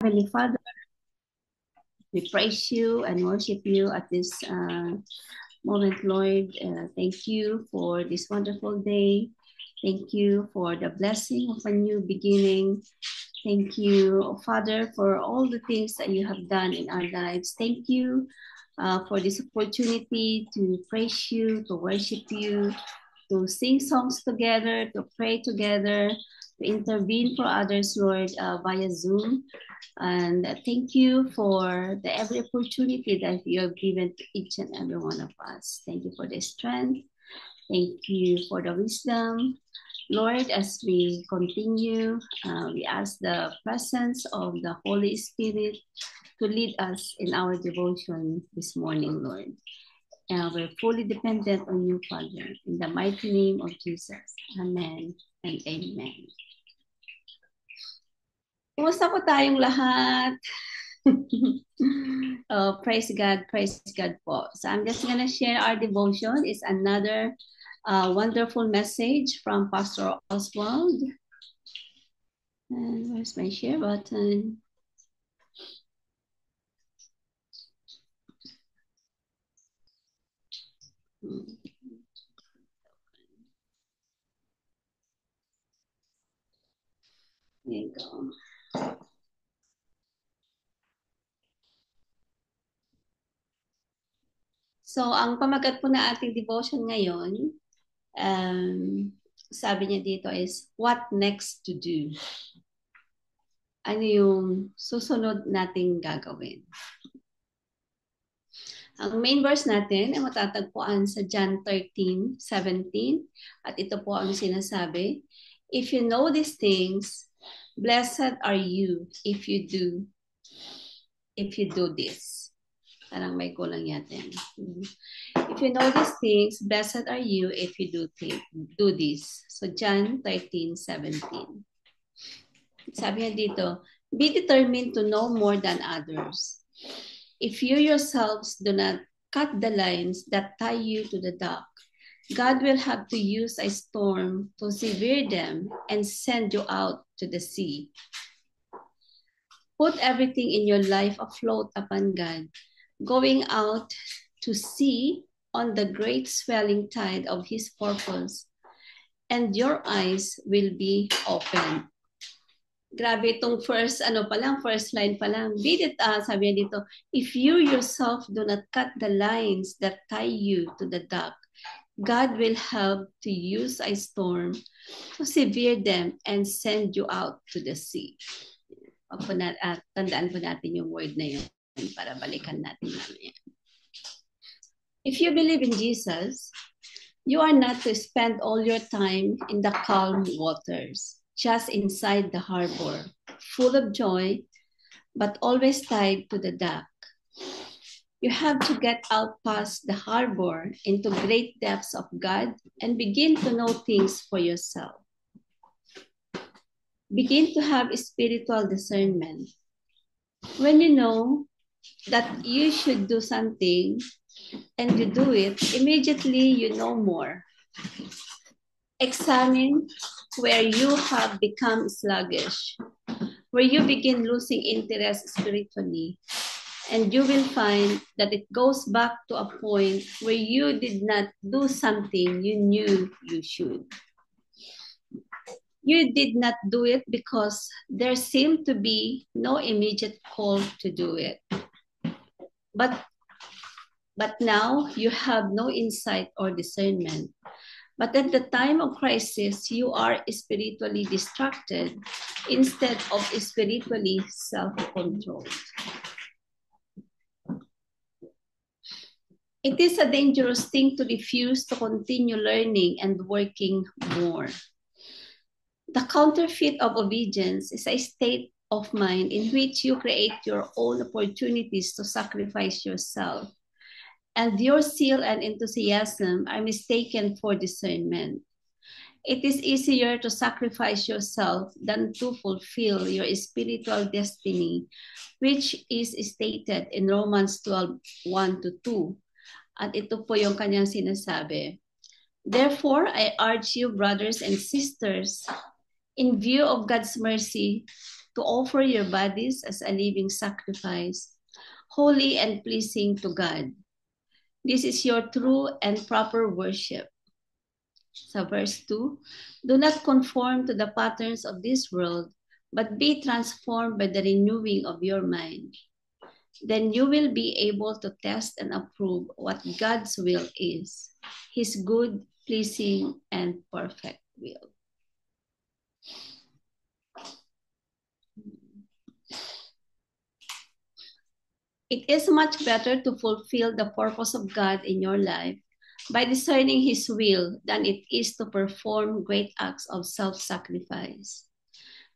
Heavenly Father, we praise you and worship you at this moment, Lord. Thank you for this wonderful day. Thank you for the blessing of a new beginning. Thank you, Father, for all the things that you have done in our lives. Thank you for this opportunity to praise you, to worship you, to sing songs together, to pray together, to intervene for others, Lord, via Zoom. And thank you for the every opportunity that you have given to each and every one of us. Thank you for the strength. Thank you for the wisdom. Lord, as we continue, we ask the presence of the Holy Spirit to lead us in our devotion this morning, Lord. We're fully dependent on you, Father. In the mighty name of Jesus. Amen and amen. Kumusta po tayong lahat? Praise God po. So I'm just gonna share our devotion. It's another wonderful message from Pastor Oswald. And where's my share button? There you go. So, ang pamagat po na ating devotion ngayon, sabi niya dito is, what next to do? Ano yung susunod nating gagawin? Ang main verse natin ay matatagpuan sa John 13:17 at ito po ang sinasabi, if you know these things, blessed are you if you do this. Parang may kulang yatin. If you know these things, blessed are you if you do this. So John 13:17. Sabi niya dito, be determined to know more than others. If you yourselves do not cut the lines that tie you to the dock, God will have to use a storm to sever them and send you out to the sea. Put everything in your life afloat upon God, going out to sea on the great swelling tide of His purpose, and your eyes will be opened. Grabe itong first line pa lang. Sabi dito, if you yourself do not cut the lines that tie you to the dock, God will have to use a storm to sever them and send you out to the sea. Tandaan po natin yung word na yun para balikan natin mamaya. If you believe in Jesus, you are not to spend all your time in the calm waters, just inside the harbor, full of joy, but always tied to the dock. You have to get out past the harbor into great depths of God and begin to know things for yourself. Begin to have spiritual discernment. When you know that you should do something and you do it, immediately you know more. Examine where you have become sluggish, where you begin losing interest spiritually, and you will find that it goes back to a point where you did not do something you knew you should. You did not do it because there seemed to be no immediate call to do it. But now you have no insight or discernment. But at the time of crisis, you are spiritually distracted instead of spiritually self-controlled. It is a dangerous thing to refuse to continue learning and working more. The counterfeit of obedience is a state of mind in which you create your own opportunities to sacrifice yourself, and your zeal and enthusiasm are mistaken for discernment. It is easier to sacrifice yourself than to fulfill your spiritual destiny, which is stated in Romans 12:1-2. At ito po yung kanyang sinasabi. Therefore, I urge you, brothers and sisters, in view of God's mercy, to offer your bodies as a living sacrifice, holy and pleasing to God. This is your true and proper worship. So verse 2, do not conform to the patterns of this world, but be transformed by the renewing of your mind. Then you will be able to test and approve what God's will is, his good, pleasing, and perfect will. It is much better to fulfill the purpose of God in your life by discerning his will than it is to perform great acts of self-sacrifice.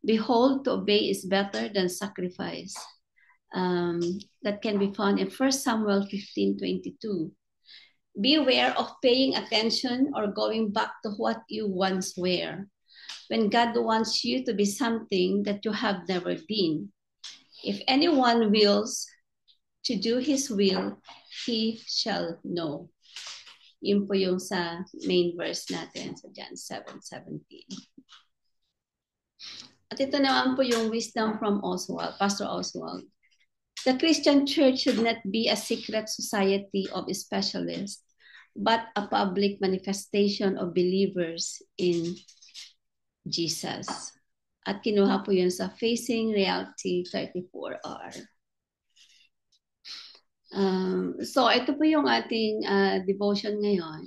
Behold, to obey is better than sacrifice. That can be found in 1 Samuel 15:22. Beware of paying attention or going back to what you once were, when God wants you to be something that you have never been. If anyone wills to do his will, he shall know. Yun po yung sa main verse natin sa John 7:17. At ito naman po yung wisdom from Oswald, Pastor Oswald. The Christian church should not be a secret society of specialists, but a public manifestation of believers in Jesus. At kinuha po yun sa Facing Reality 34R. So ito po yung ating devotion ngayon.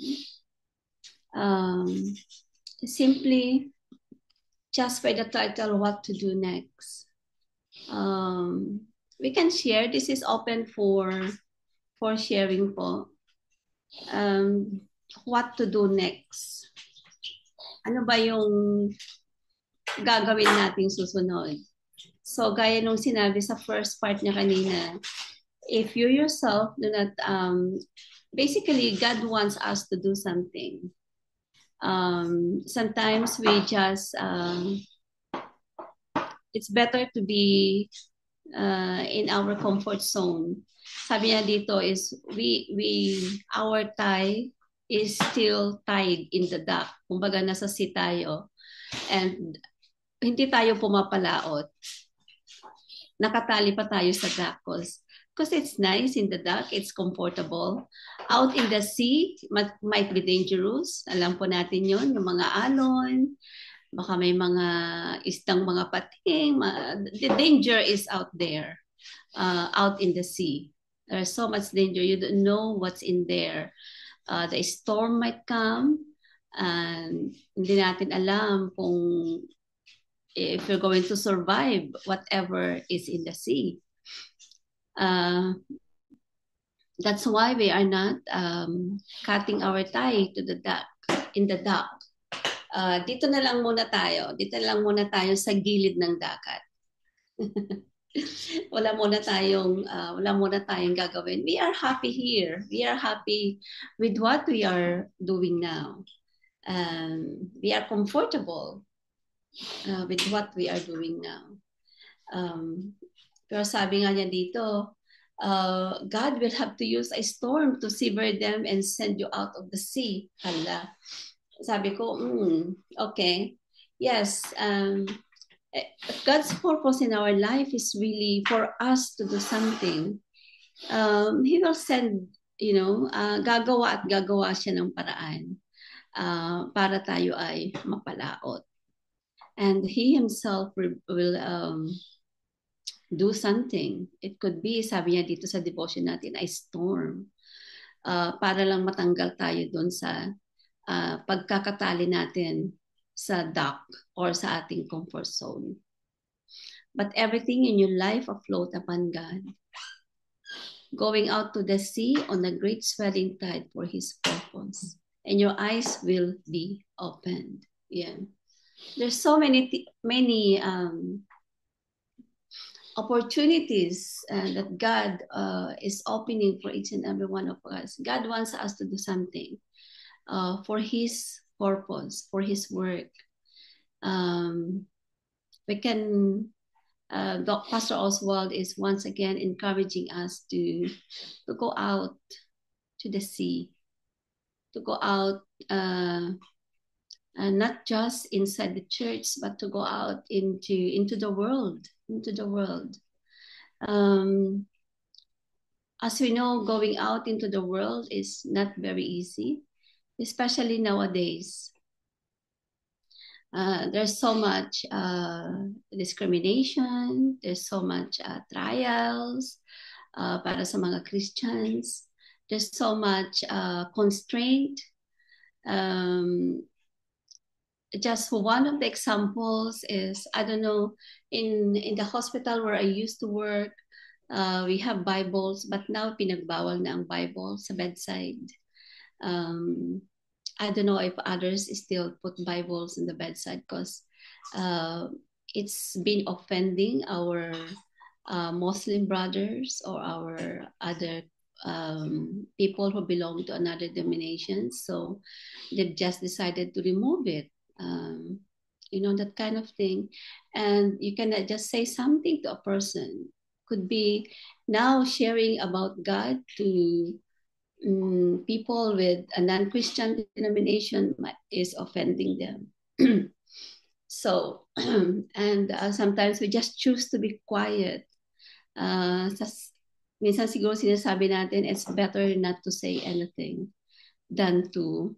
Simply, just by the title, What to Do Next. We can share. This is open for sharing po. What to do next? Ano ba yung gagawin nating susunod? So gaya nung sinabi sa first part niya kanina, if you yourself do not, basically God wants us to do something. Sometimes we just, it's better to be in our comfort zone. Sabi niya dito is our tie is still tied in the dock. Kumbaga nasa sea tayo and hindi tayo pumapalaot. Nakatali pa tayo sa dock because it's nice in the dock, it's comfortable. Out in the sea might be dangerous. Alam po natin yon, yung mga alon, baka may mga istang mga pating, the danger is out there, out in the sea. There's so much danger. You don't know what's in there. The storm might come, and hindi natin alam kung if you're going to survive whatever is in the sea. That's why we are not cutting our tie to the dock, in the dock. Dito na lang muna tayo. Dito na lang muna tayo sa gilid ng dagat. wala muna tayong gagawin. We are happy here. We are happy with what we are doing now. We are comfortable with what we are doing now. Pero sabi nga niya dito, God will have to use a storm to sever them and send you out of the sea. Hala. Sabi ko, okay. Yes, God's purpose in our life is really for us to do something. He will send, gagawa siya ng paraan para tayo ay mapalaot. And He Himself will do something. It could be, sabi niya dito sa devotion natin, a storm. Para lang matanggal tayo doon sa pagkakatali natin sa dock or sa ating comfort zone. But everything in your life afloat upon God. Going out to the sea on a great swelling tide for His purpose. And your eyes will be opened. Yeah. There's so many opportunities that God is opening for each and every one of us. God wants us to do something for His purpose, for His work. We can, Pastor Oswald is once again encouraging us to go out to the sea, to go out not just inside the church, but to go out into the world, into the world. As we know, going out into the world is not very easy, especially nowadays. There's so much discrimination, there's so much trials para sa mga Christians. There's so much constraint. Just one of the examples is, I don't know, in the hospital where I used to work, we have Bibles, but now pinagbawal na ang Bible sa bedside. I don't know if others still put Bibles in the bedside because it's been offending our Muslim brothers or our other people who belong to another denomination. So they've just decided to remove it. That kind of thing. And you cannot just say something to a person. Could be now sharing about God to people with a non-Christian denomination is offending them. So, and sometimes we just choose to be quiet. Minsan siguro sinasabi natin, it's better not to say anything than to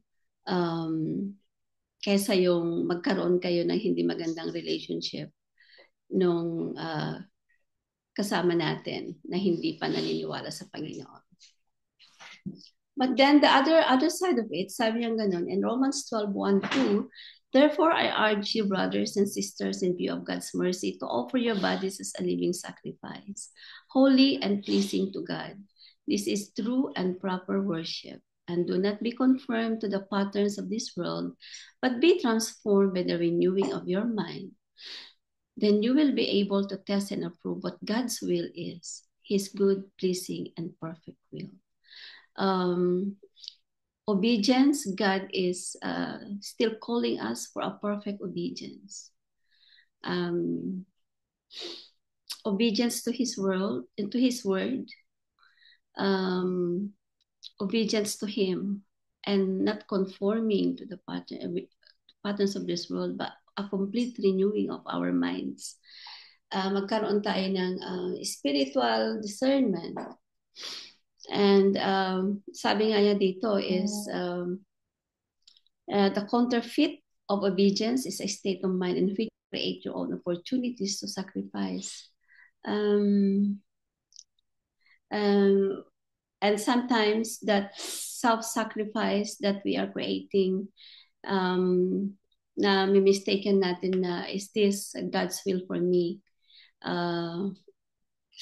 kesa yung magkaroon kayo ng hindi magandang relationship nung kasama natin na hindi pa naniniwala sa Panginoon. But then the other side of it, sabi niya ganun, in Romans 12:1-2, therefore I urge you, brothers and sisters, in view of God's mercy, to offer your bodies as a living sacrifice, holy and pleasing to God. This is true and proper worship. And do not be conformed to the patterns of this world, but be transformed by the renewing of your mind. Then you will be able to test and approve what God's will is, his good, pleasing, and perfect will. Obedience, God is still calling us for a perfect obedience. Obedience to his word, into his word. Obedience to him and not conforming to the patterns of this world, but a complete renewing of our minds. Magkaroon tayo ng spiritual discernment. And sabi nga niya dito is the counterfeit of obedience is a state of mind in which you create your own opportunities to sacrifice. And sometimes that self-sacrifice that we are creating, na may mistaken natin na, is this God's will for me?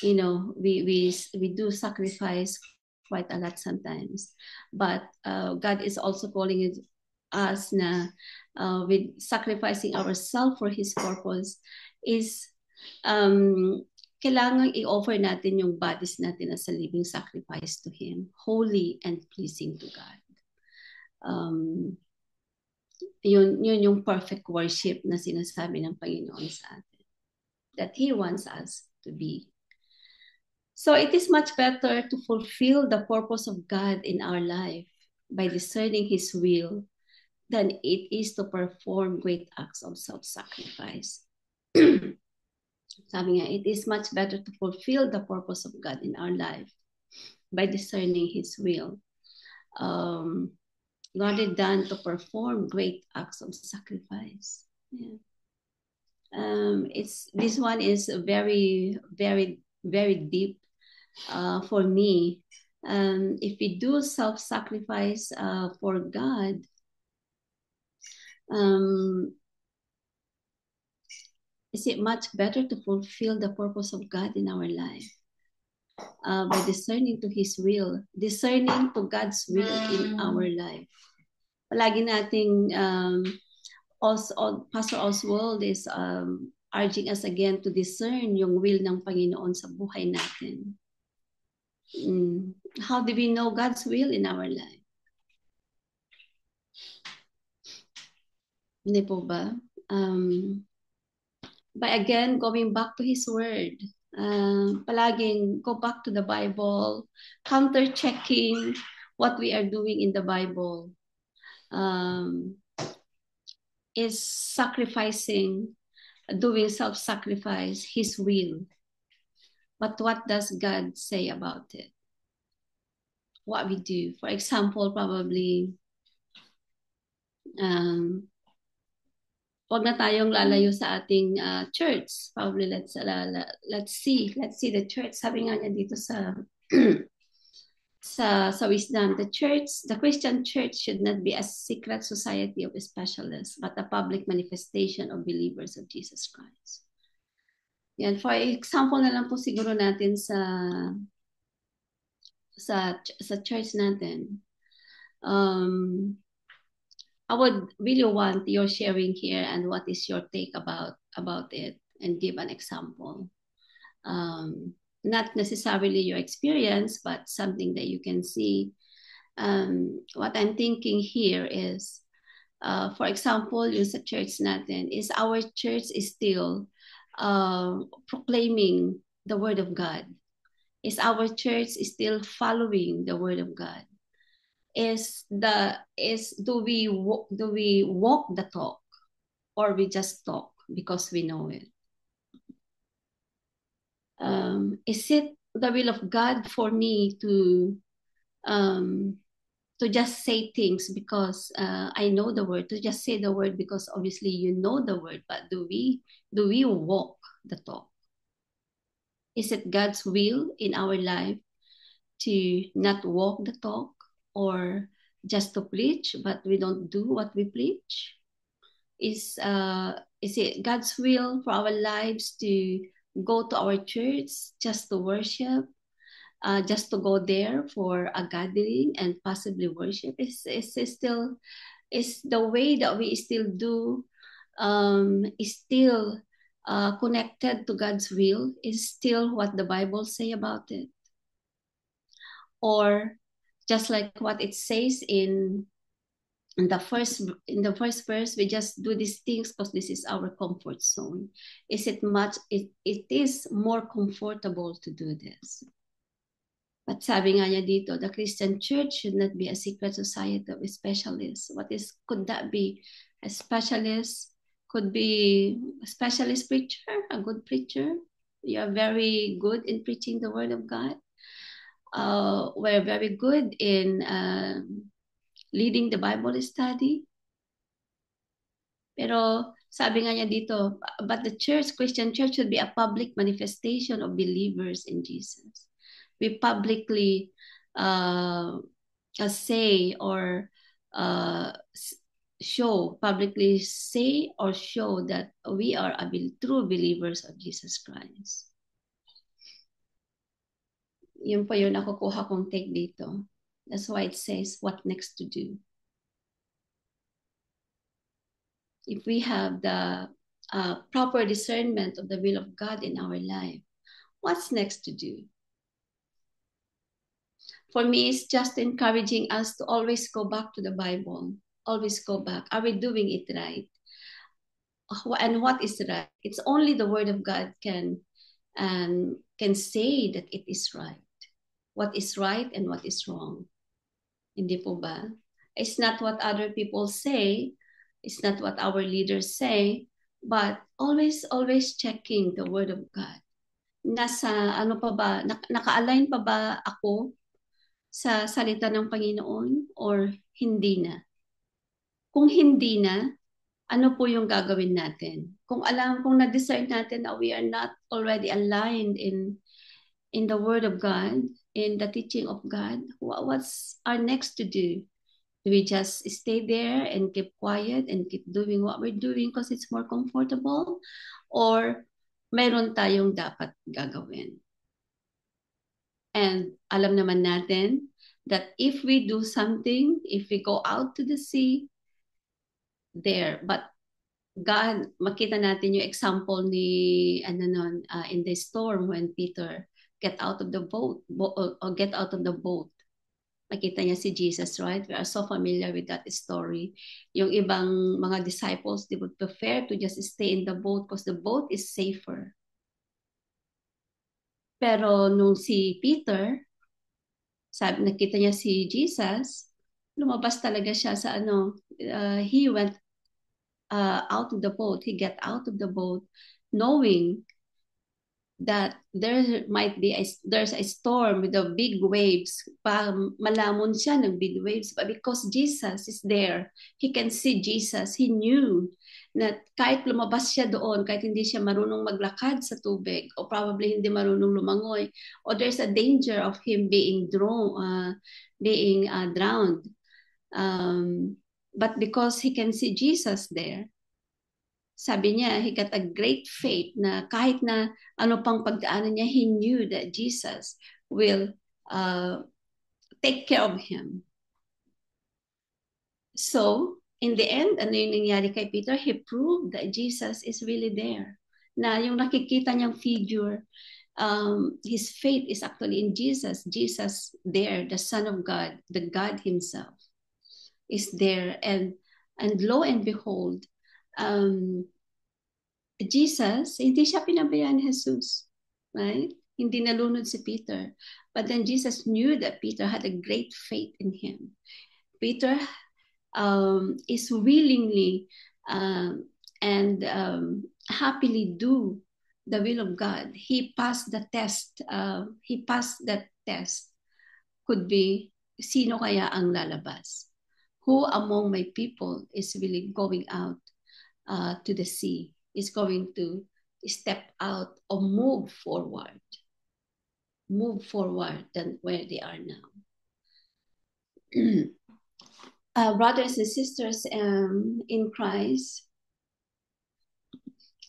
We do sacrifice quite a lot sometimes. But God is also calling us na with sacrificing ourselves for His purpose is kailangan i-offer natin yung bodies natin as a living sacrifice to Him, holy and pleasing to God. Yun yung perfect worship na sinasabi ng Panginoon sa atin, that He wants us to be. So it is much better to fulfill the purpose of God in our life by discerning His will than it is to perform great acts of self-sacrifice. Sabi nga, it is much better to fulfill the purpose of God in our life by discerning His will, rather than to perform great acts of sacrifice. Yeah. This one is very, very, very deep for me. If we do self-sacrifice for God, is it much better to fulfill the purpose of God in our life by discerning to His will, discerning to God's will in our life. Palagi nating Pastor Oswald is urging us again to discern yung will ng Panginoon sa buhay natin. How do we know God's will in our life? Hindi po ba? By again, going back to His Word. Palaging go back to the Bible, counter-checking what we are doing in the Bible. Is sacrificing doing self-sacrifice, his will. But what does God say about it? What we do? For example, probably, wag na tayong lalayo sa ating church. Probably let's see the church. Sabi nga niya dito sa sa wisdom, the Christian church should not be a secret society of specialists, but a public manifestation of believers of Jesus Christ. Yan, for example na lang po siguro natin sa church natin. I would really want your sharing here and what is your take about it, and give an example. Not necessarily your experience, but something that you can see. What I'm thinking here is, for example, yung sa church natin, is our church is still proclaiming the word of God? Is our church is still following the word of God? Do we walk the talk, or we just talk because we know it? Is it the will of God for me to just say things because I know the word, to just say the word because obviously you know the word, but do we walk the talk? Is it God's will in our life to not walk the talk, or just to preach but we don't do what we preach? Is it God's will for our lives to go to our church just to worship, just to go there for a gathering and possibly worship? Is the way that we still do is still connected to God's will? Is still what the Bible say about it? Or just like what it says in the first verse, we just do these things because this is our comfort zone? Is it is more comfortable to do this? But sabi nga niya dito, the Christian church should not be a secret society of specialists. Could that be? A specialist could be a specialist preacher, a good preacher. You are very good in preaching the word of God. We're very good in leading the Bible study. Pero sabi nga niya dito, but the Christian church should be a public manifestation of believers in Jesus. We publicly say or publicly say or show that we are true believers of Jesus Christ. Yun po yung nakukuha kong take dito. That's why it says what next to do. If we have the proper discernment of the will of God in our life, what's next to do? For me, it's just encouraging us to always go back to the Bible. Always go back. Are we doing it right? And what is right? It's only the Word of God can say that it is right. What is right and what is wrong. Hindi po ba? It's not what other people say. It's not what our leaders say. But always checking the Word of God. Ano pa ba? Naka-align pa ba ako sa salita ng Panginoon or hindi na? Kung hindi na, ano po yung gagawin natin? Kung na-discern natin that we are not already aligned in the Word of God, in the teaching of God, what's our next to do? Do we just stay there and keep quiet and keep doing what we're doing because it's more comfortable? Or mayroon tayong dapat gagawin? And alam naman natin that if we do something, if we go out to the sea, but God, makita natin yung example ni in the storm when Peter get out of the boat. Makita niya si Jesus, right? We are so familiar with that story. Yung ibang mga disciples, they would prefer to just stay in the boat because the boat is safer. Pero nung si Peter, nakita niya si Jesus, lumabas talaga siya sa he went out of the boat. He got out of the boat knowing that there's a storm with the big waves. Malamon siya ng big waves. But because Jesus is there, he can see Jesus. He knew na kahit lumabas siya doon, kahit hindi siya marunong maglakad sa tubig, o probably hindi marunong lumangoy, or there's a danger of him being drowned. But because he can see Jesus there, sabi niya, he got a great faith na kahit na ano pang pagdaanan niya, he knew that Jesus will take care of him. So, in the end, ano yung nangyari kay Peter? He proved that Jesus is really there. Na yung nakikita niyang figure, his faith is actually in Jesus. Jesus there, the Son of God, the God himself is there. And lo and behold, Jesus, hindi siya pinabayaan ni Jesus, right? Hindi nalunod si Peter. But then Jesus knew that Peter had a great faith in him. Peter is willingly and happily do the will of God. He passed the test. He passed that test. Could be, sino kaya ang lalabas? Who among my people is really going out to the sea, is going to step out or move forward than where they are now. Brothers and sisters in Christ,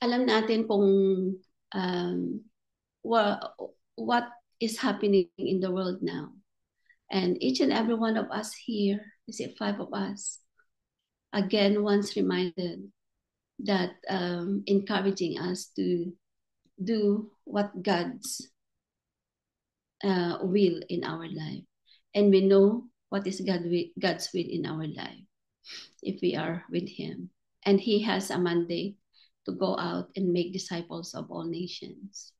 alam natin kung what is happening in the world now. And each and every one of us here, is it 5 of us, again, once reminded that encouraging us to do what God's will in our life. And we know what is God's will in our life if we are with him. And he has a mandate to go out and make disciples of all nations.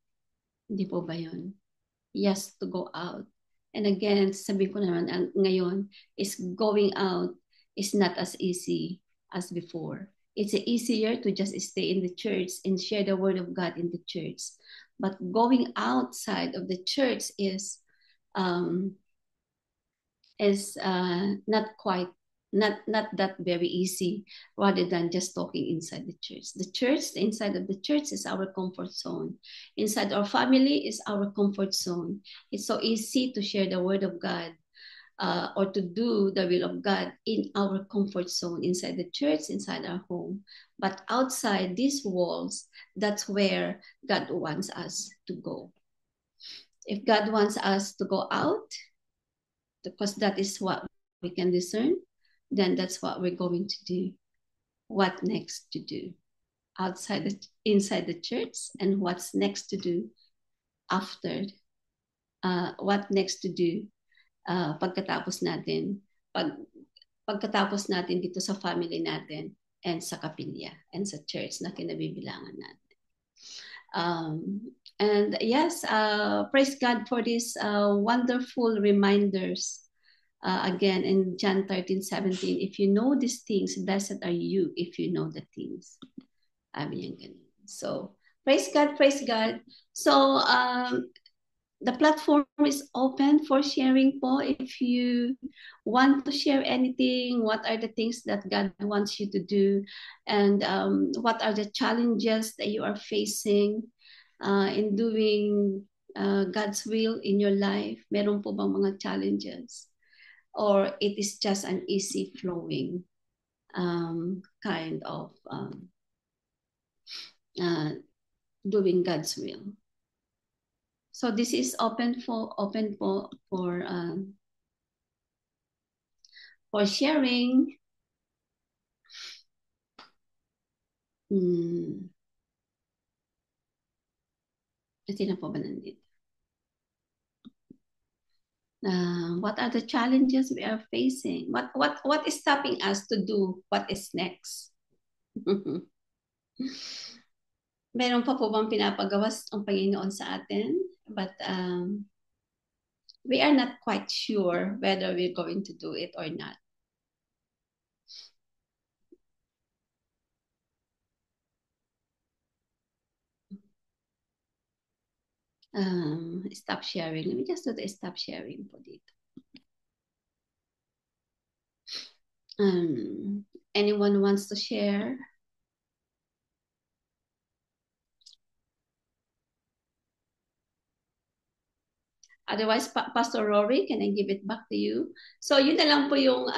Hindi po ba yun? Yes, to go out. And again, sabi ko naman, ngayon, is going out is not as easy as before. It's easier to just stay in the church and share the word of God in the church. But going outside of the church is not that very easy, rather than just talking inside the church. The inside of the church is our comfort zone. Inside our family is our comfort zone. It's so easy to share the word of God or to do the will of God in our comfort zone, inside the church, inside our home. But outside these walls, that's where God wants us to go. If God wants us to go out, because that is what we can discern, then that's what we're going to do. What next to do inside the church, and what's next to do after, what next to do pagkatapos natin dito sa family natin and sa kapilya and sa church na kinabibilangan natin. And yes, praise God for these wonderful reminders. Again, in John 13:17, if you know these things, blessed are you if you know the things. So, praise God, praise God. So, the platform is open for sharing po. If you want to share anything, what are the things that God wants you to do, and what are the challenges that you are facing in doing God's will in your life? Meron po bang mga challenges? Or it is just an easy flowing kind of doing God's will. So this is open for sharing. Ito na po ba nandito? What are the challenges we are facing? What is stopping us to do what is next? Meron pa po bang pinapagawas ang Panginoon sa atin? But we are not quite sure whether we're going to do it or not. Stop sharing. Let me just do the stop sharing po dito. Anyone wants to share? Otherwise, Pastor Rory, can I give it back to you? So, yun na lang po yung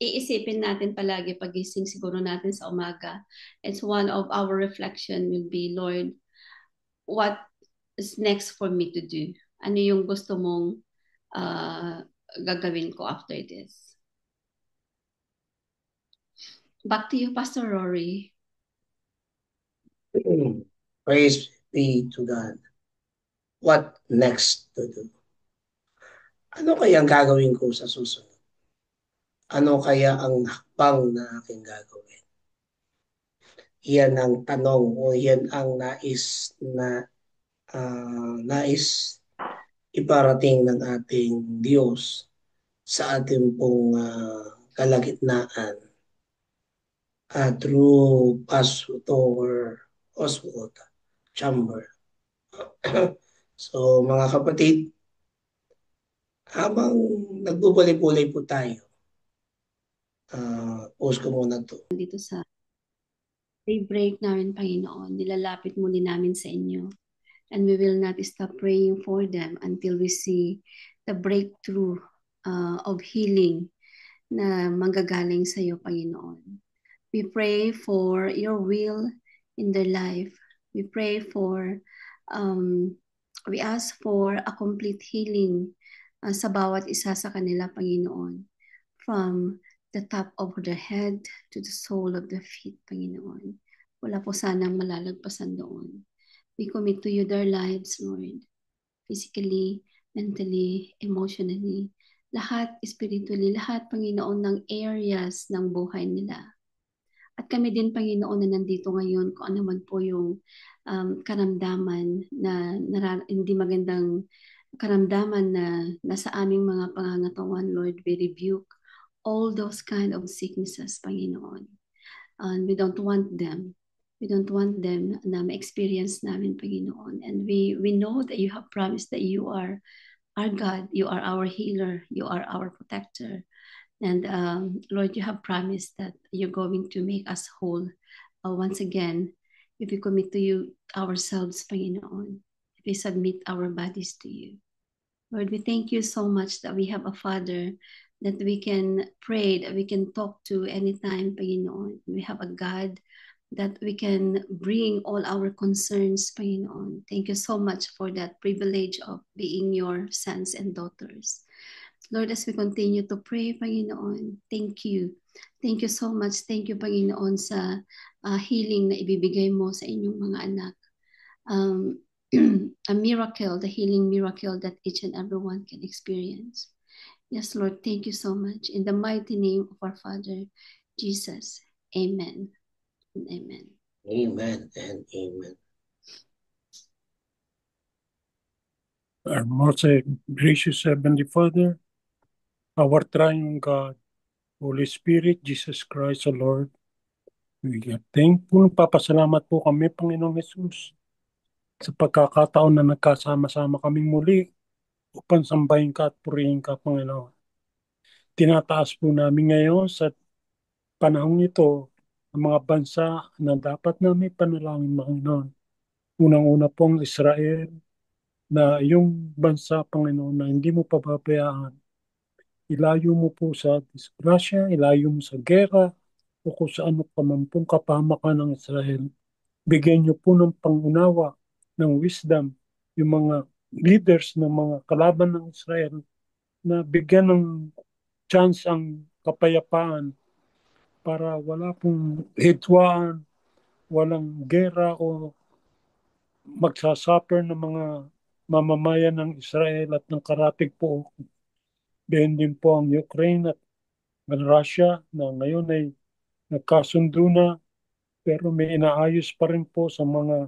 iisipin natin palagi pagising siguro natin sa umaga. It's one of our reflection will be, Lord, what is next for me to do? Ano yung gusto mong gagawin ko after this? Back to you, Pastor Rory. Praise be to God. What next to do? Ano kaya ang gagawin ko sa susunod? Ano kaya ang hakbang na aking gagawin? Yan ang tanong o yan ang nais iparating ng ating Diyos sa ating pong kalagitnaan through Pastor Oswald Chamber. So mga kapatid, habang nagbubulay-bulay po tayo, post ko muna to. Dito sa daybreak namin, Panginoon, nilalapit muli namin sa inyo. And we will not stop praying for them until we see the breakthrough of healing na manggagaling sa iyo, Panginoon. We pray for your will in their life. We pray for, we ask for a complete healing sa bawat isa sa kanila, Panginoon. From the top of their head to the sole of their feet, Panginoon. Wala po sanang malalagpasan doon. We commit to you their lives, Lord. Physically, mentally, emotionally, lahat spiritually, lahat, Panginoon, ng areas ng buhay nila. At kami din, Panginoon, na nandito ngayon, kung ano man po yung karamdaman na hindi magandang karamdaman na nasa aming mga pangangatawan, Lord, we rebuke all those kind of sicknesses, Panginoon. And we don't want them. We don't want them na ma-experience namin, Panginoon. And we know that you have promised that you are our God, you are our healer, you are our protector. And Lord, you have promised that you're going to make us whole once again if we commit to you ourselves, Panginoon, if we submit our bodies to you. Lord, we thank you so much that we have a Father that we can pray, that we can talk to anytime, Panginoon. We have a God that we can bring all our concerns, Panginoon. Thank you so much for that privilege of being your sons and daughters. Lord, as we continue to pray, Panginoon, thank you. Thank you so much. Thank you, Panginoon, sa healing na ibibigay mo sa inyong mga anak. A miracle, the healing miracle that each and everyone can experience. Yes, Lord, thank you so much. In the mighty name of our Father, Jesus. Amen. And amen. Amen and amen. Our most gracious Heavenly Father, our triune God, Holy Spirit, Jesus Christ, our Lord, we are thankful. Papasalamat po kami, Panginoong Jesus, sa pagkakataon na nagkasama-sama kaming muli upang sambahin ka at purihin ka, Panginoon. Tinataas po namin ngayon sa panahong ito ang mga bansa na dapat namin panalangin, Panginoon. Unang-una po ang Israel, na yung bansa, Panginoon, na hindi mo pababayaan. Ilayo mo po sa disgrasya, ilayo mo sa gera, o kung saan pa man pong kapahamakan ng Israel. Bigyan niyo po ng pangunawa, ng wisdom, yung mga leaders ng mga kalaban ng Israel na bigyan ng chance ang kapayapaan para wala pong hitwaan, walang gera o magsasuffer ng mga mamamayan ng Israel at ng karatig po. Ganyan din po ang Ukraine at Russia na ngayon ay nagkasundo na pero may inaayos pa rin po sa mga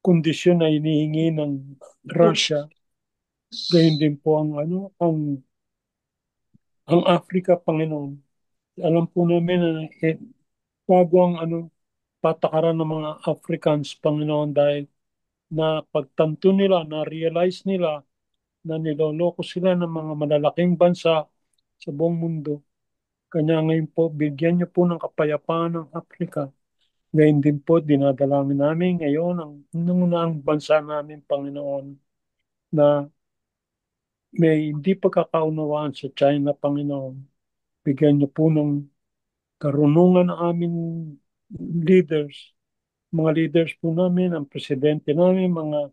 kondisyon na inihingi ng Russia. Ganyan din po ang Africa, Panginoon. Alam po namin na bago ang patakaran ng mga Africans, Panginoon, dahil na pagtanto nila, na-realize nila na niloloko sila ng mga malalaking bansa sa buong mundo. Kanya ngayon po, bigyan niyo po ng kapayapaan ng Afrika. Ngayon din po, dinadalangin namin ngayon ang unang bansa namin, Panginoon, na may hindi pagkakaunawaan sa China, Panginoon. Bigyan niyo po ng karunungan ng aming leaders, mga leaders po namin, ang presidente namin, mga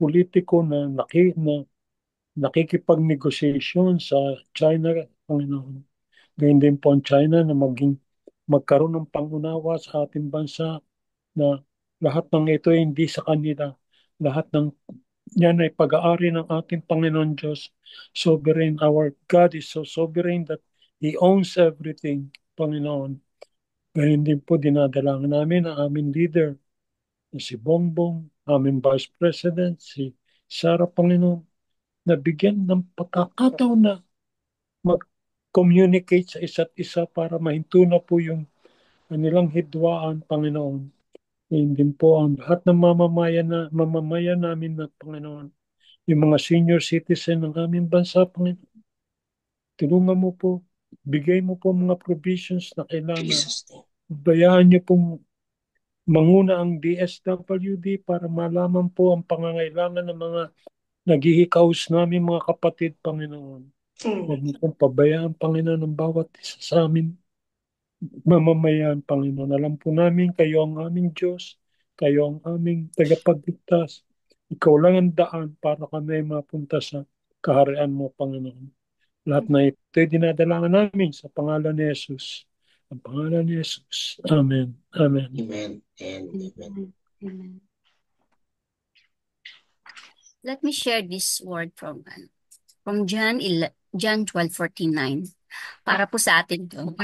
politiko na nakikipag-negotiation sa China, Panginoon. Gayun din po ang China na magkaroon ng pangunawa sa ating bansa na lahat ng ito ay hindi sa kanila. Lahat ng yan ay pag-aari ng ating Panginoon Diyos. Sovereign, our God is so sovereign that He owns everything, Panginoon. Gayun din po dinadalangin namin ang aming leader na si Bongbong, aming Vice President, si Sara, Panginoon, na bigyan ng pagkakataon na mag-communicate sa isa't isa para mahinto na po yung kanilang hidwaan, Panginoon. Ngayon din po ang lahat ng mamamayan namin na Panginoon, yung mga senior citizen ng aming bansa, Panginoon. Tulungan mo po, bigay mo po mga provisions na kailangan. Jesus' name. Bayaan niyo pong manguna ang DSWD para malaman po ang pangangailangan ng mga naghihikaos namin mga kapatid, Panginoon. Huwag mo pong pabayaan, Panginoon, ng bawat isa sa amin mamamayan, Panginoon. Alam po namin kayo ang aming Diyos, kayo ang aming tagapagligtas. Ikaw lang ang daan para kami mapunta sa kaharian mo, Panginoon. Lahat na ito ay dinadalangin namin sa pangalan ni Jesus. Ang pangalan ni Jesus. Amen. Amen. Amen and amen. Amen. Let me share this word from John 12:49. Para po sa atin to.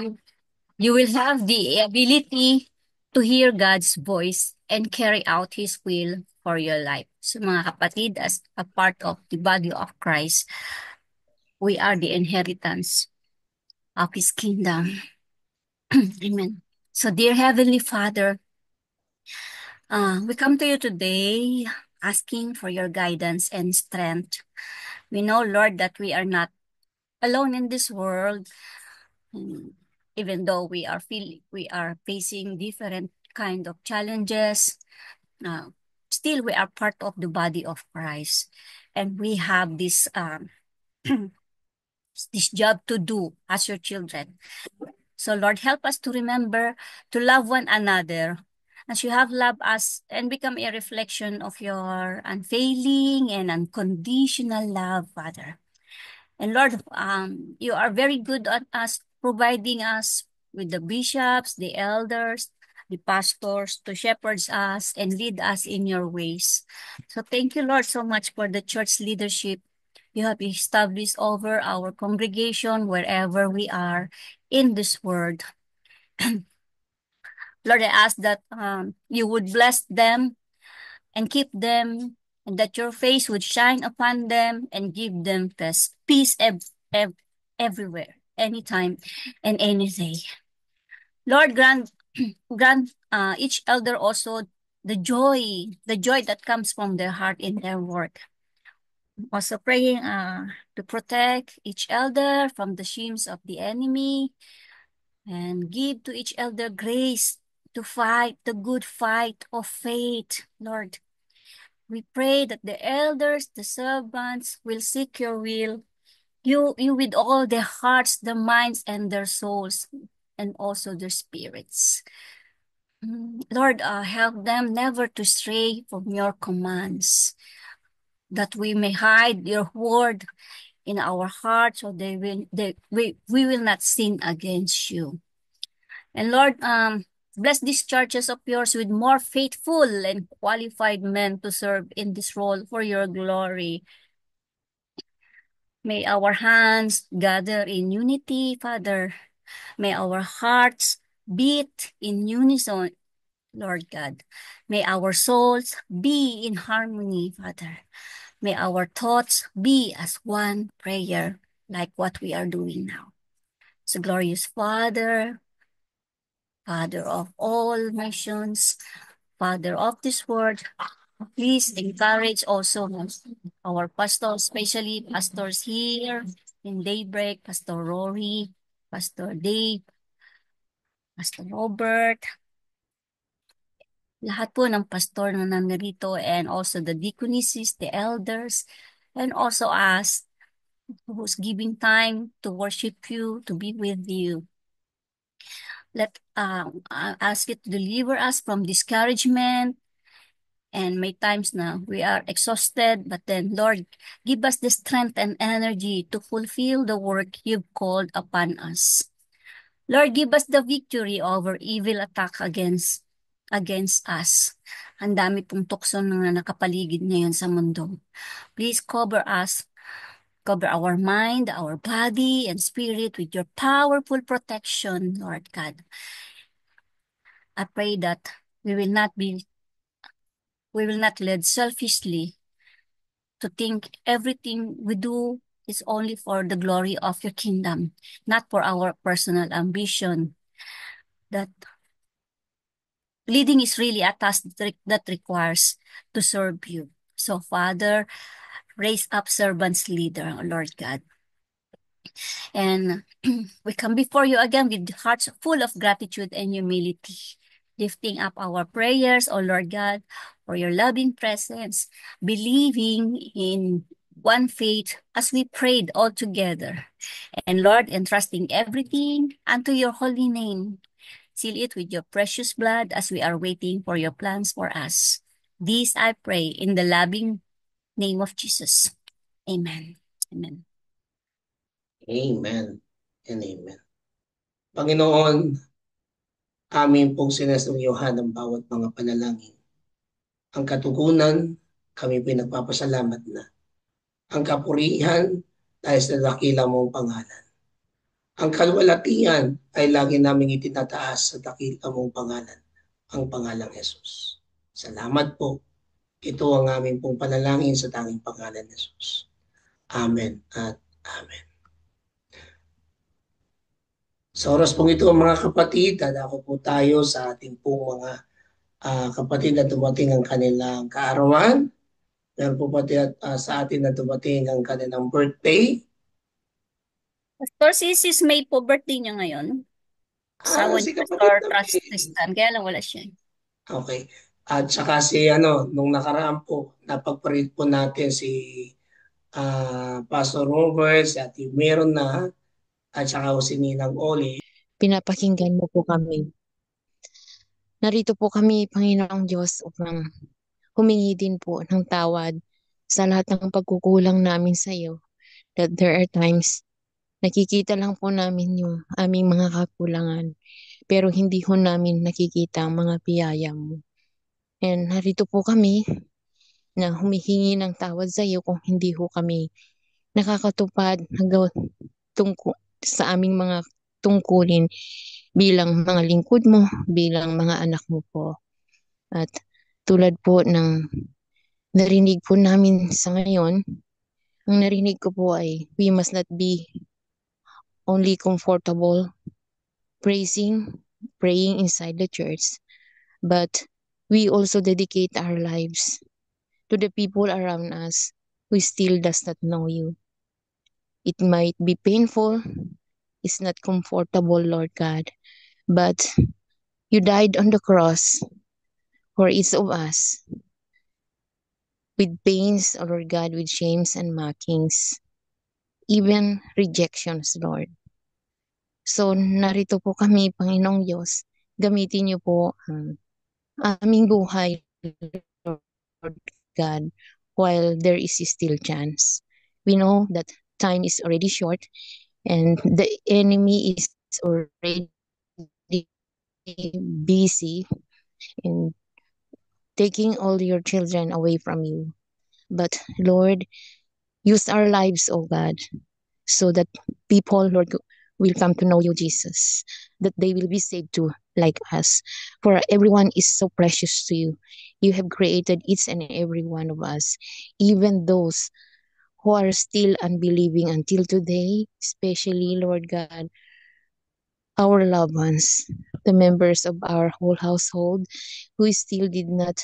You will have the ability to hear God's voice and carry out His will for your life. So mga kapatid, as a part of the body of Christ, we are the inheritance of His kingdom. Amen. So dear Heavenly Father, we come to you today asking for your guidance and strength. We know, Lord, that we are not alone in this world. Even though we are facing different kind of challenges, still we are part of the body of Christ, and we have this this job to do as your children. So Lord, help us to remember to love one another as you have loved us and become a reflection of your unfailing and unconditional love, Father. And Lord, you are very good at us providing us with the bishops, the elders, the pastors to shepherd us and lead us in your ways. So thank you, Lord, so much for the church leadership you have established over our congregation wherever we are in this world. Lord, I ask that you would bless them and keep them, and that your face would shine upon them and give them peace everywhere, anytime, and any day. Lord, grant each elder also the joy that comes from their heart in their work. Also praying to protect each elder from the schemes of the enemy, and give to each elder grace to fight the good fight of faith, Lord. We pray that the elders, the servants will seek your will, you with all their hearts, their minds, and their souls, and also their spirits. Lord, help them never to stray from your commands, that we may hide your word in our hearts so we will not sin against you. And Lord, bless these churches of yours with more faithful and qualified men to serve in this role for your glory. May our hands gather in unity, Father. May our hearts beat in unison, Lord God. May our souls be in harmony, Father. May our thoughts be as one prayer, like what we are doing now. So glorious Father, Father of all nations, Father of this world, Please encourage also our pastors, especially pastors here in Daybreak, Pastor Rory, Pastor Dave, Pastor Robert, lahat po ng pastor na nandarito, and also the deaconesses, the elders, and also us who's giving time to worship you, to be with you. Let I ask you to deliver us from discouragement, and may times na we are exhausted, but then Lord, give us the strength and energy to fulfill the work you've called upon us. Lord, give us the victory over evil attack against us. Ang dami pong tukso na nakapaligid ngayon sa mundo. Please cover us, cover our mind, our body, and spirit with your powerful protection, Lord God. I pray that we will not lead selfishly to think everything we do is only for the glory of your kingdom, not for our personal ambition. That leading is really a task that requires to serve you. So, Father, raise up servants leader, Lord God. And we come before you again with hearts full of gratitude and humility, lifting up our prayers, O Lord God, for your loving presence, believing in one faith as we prayed all together. And Lord, entrusting everything unto your holy name. Seal it with your precious blood as we are waiting for your plans for us. This I pray in the loving name of Jesus. Amen. Amen. Amen and amen. Panginoon, amin pong sinasumiyuhan ang bawat mga panalangin. Ang katugunan, kami pinagpapasalamat na. Ang kapurihan, dahil sa dakila mong pangalan. Ang kalwalatian ay lagi naming itinataas sa dakila mong pangalan, ang pangalang Jesus. Salamat po. Ito ang aming pong panalangin sa tanging pangalan ni Jesus. Amen at amen. Sa oras pong ito mga kapatid, dadako po tayo sa ating pong mga kapatid na dumating ang kanilang kaarawan. Meron po pati sa atin na dumating ang kanilang birthday. Pastor Sisis, may po birthday niya ngayon. Sawa Si ni kapatid Pastor Tristan, kaya lang wala siya. Okay. At saka nung nakaraan po, napag-pray po natin si Pastor Robert, si Ate Meron na, at saka si Ninang Oli. Pinapakinggan mo po kami. Narito po kami, Panginoong Diyos, upang humingi din po ng tawad sa lahat ng pagkukulang namin sa iyo. That there are times, nakikita lang po namin yung aming mga kakulangan, pero hindi ho namin nakikita ang mga biyaya mo. And narito po kami na humihingi ng tawad sa iyo kung hindi ho kami nakakatupad sa aming mga tungkulin bilang mga lingkod mo, bilang mga anak mo po. At tulad po ng narinig po namin sa ngayon, ang narinig ko po ay we must not be only comfortable praying inside the church, but we also dedicate our lives to the people around us who still does not know you. It might be painful, it's not comfortable, Lord God, but you died on the cross for each of us with pains, Lord God, with shames and mockings, even rejections, Lord. So, narito po kami, Panginoong Diyos. Gamitin niyo po ang aming buhay, Lord God, while there is still chance. We know that time is already short and the enemy is already busy in taking all your children away from you. But Lord, use our lives, oh God, so that people, Lord, will come to know you, Jesus, that they will be saved too, like us. For everyone is so precious to you. You have created each and every one of us, even those who are still unbelieving until today, especially, Lord God, our loved ones, the members of our whole household who still did not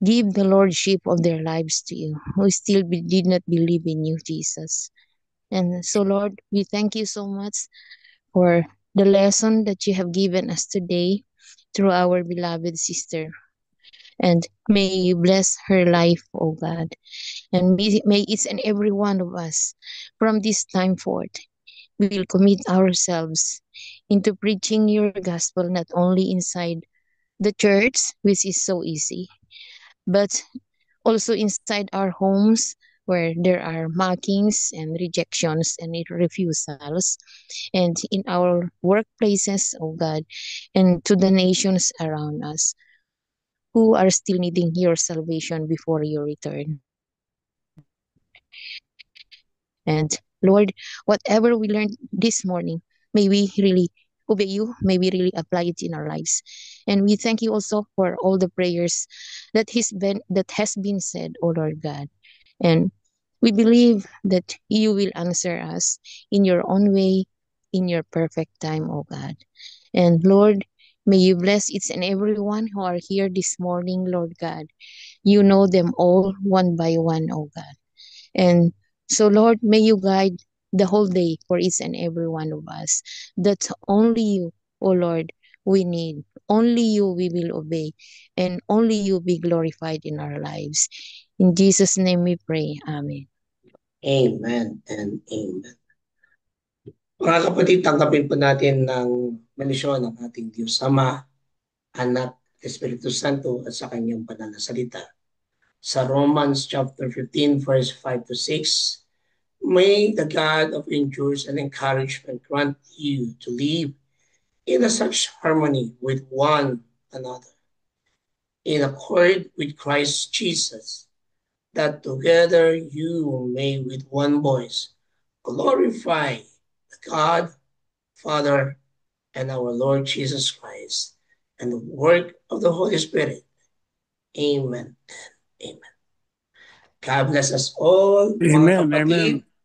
give the lordship of their lives to you, who still did not believe in you, Jesus. And so, Lord, we thank you so much for the lesson that you have given us today through our beloved sister. And may you bless her life, O God. And may each and every one of us from this time forth, we will commit ourselves into preaching your gospel not only inside the church, which is so easy, but also inside our homes where there are mockings and rejections and refusals, and in our workplaces, oh God, and to the nations around us who are still needing your salvation before your return. And Lord, whatever we learned this morning, may we really obey you, may we really apply it in our lives. And we thank you also for all the prayers that has been said, O Lord God. And we believe that you will answer us in your own way, in your perfect time, O God. And Lord, may you bless each and everyone who are here this morning, Lord God. You know them all one by one, O God. And so, Lord, may you guide the whole day for each and every one of us. That's only you, O Lord, we need. Only you we will obey, and only you be glorified in our lives. In Jesus' name we pray. Amen. Amen and amen. Mga kapatid, tanggapin po natin ng bendisyon ng ating Diyos Ama, Anak, Espiritu Santo at sa kanyang banal na salita. Sa Romans chapter 15 verse 5 to 6, may the God of endurance and encouragement grant you to live in such harmony with one another, in accord with Christ Jesus, that together you may with one voice glorify the God, Father, and our Lord Jesus Christ, and the work of the Holy Spirit. Amen and amen. God bless us all, mga Amen, kapatid. amen.